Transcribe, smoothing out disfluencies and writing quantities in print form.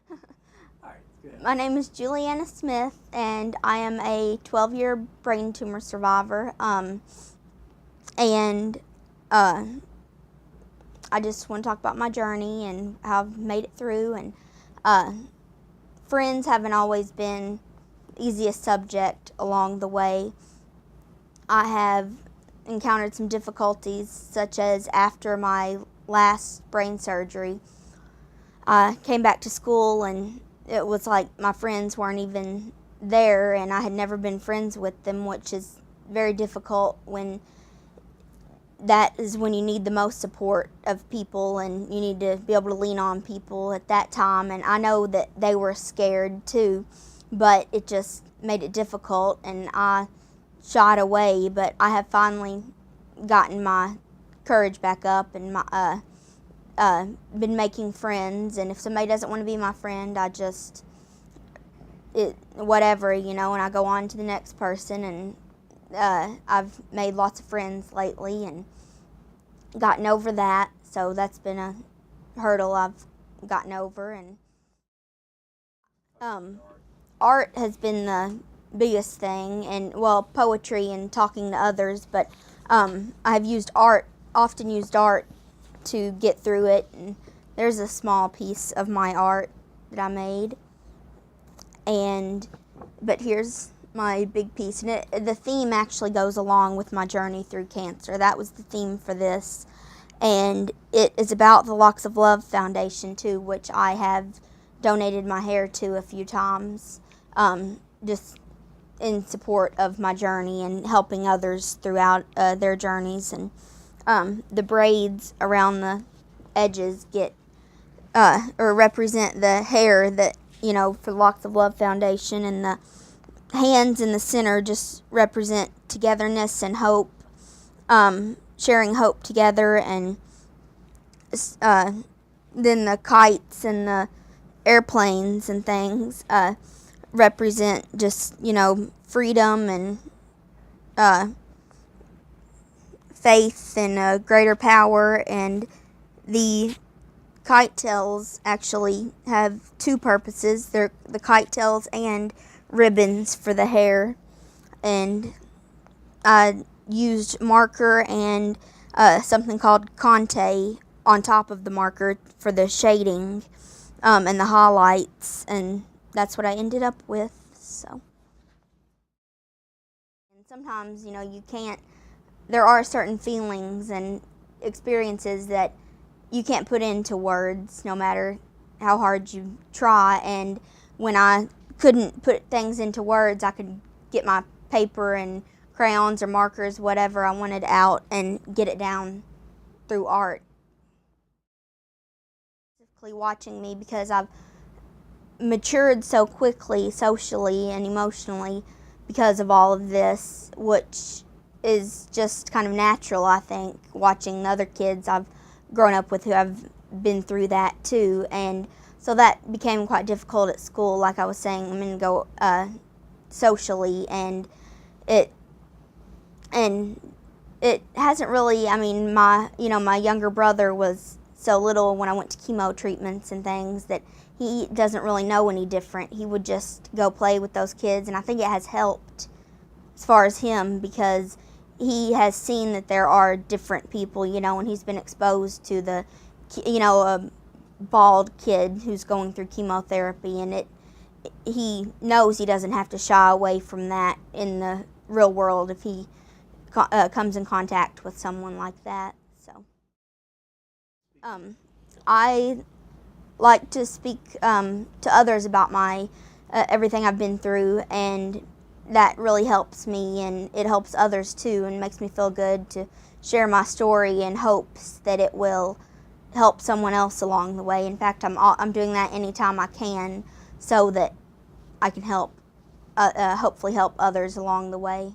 All right, good. My name is Juliana Smith, and I am a 12-year brain tumor survivor. And I just want to talk about my journey and how I've made it through. And friends haven't always been the easiest subject along the way. I have encountered some difficulties, such as after my last brain surgery. I came back to school and it was like my friends weren't even there, and I had never been friends with them, which is very difficult when that is when you need the most support of people and you need to be able to lean on people at that time. And I know that they were scared too, but it just made it difficult and I shied away. But I have finally gotten my courage back up and been making friends. And if somebody doesn't want to be my friend, I just whatever, and I go on to the next person. And I've made lots of friends lately and gotten over that, so that's been a hurdle I've gotten over. And art has been the biggest thing, and poetry and talking to others, but I've often used art to get through it. And there's a small piece of my art that I made, but here's my big piece, and the theme actually goes along with my journey through cancer. That was the theme for this, and it is about the Locks of Love Foundation too, which I have donated my hair to a few times, just in support of my journey and helping others throughout their journeys. And the braids around the edges or represent the hair that, for the Locks of Love Foundation, and the hands in the center just represent togetherness and hope, sharing hope together. And then the kites and the airplanes and things represent just, freedom and faith and a greater power. And the kite tails actually have two purposes. They're the kite tails and ribbons for the hair. And I used marker and something called Conte on top of the marker for the shading and the highlights, and that's what I ended up with. So, and sometimes, you can't, there are certain feelings and experiences that you can't put into words no matter how hard you try. And when I couldn't put things into words, I could get my paper and crayons or markers, whatever I wanted, out and get it down through art. Watching me, because I've matured so quickly socially and emotionally because of all of this, which is just kind of natural, I think, watching the other kids I've grown up with who have been through that too. And so that became quite difficult at school. Like I was saying, I'm going to go socially, and it hasn't really, my younger brother was so little when I went to chemo treatments and things that he doesn't really know any different. He would just go play with those kids, and I think it has helped as far as him, because he has seen that there are different people, and he's been exposed to the, a bald kid who's going through chemotherapy, and he knows he doesn't have to shy away from that in the real world if he comes in contact with someone like that. So, I like to speak to others about my everything I've been through, and that really helps me, and it helps others too, and makes me feel good to share my story in hopes that it will help someone else along the way. In fact, I'm doing that anytime I can, so that I can hopefully help others along the way.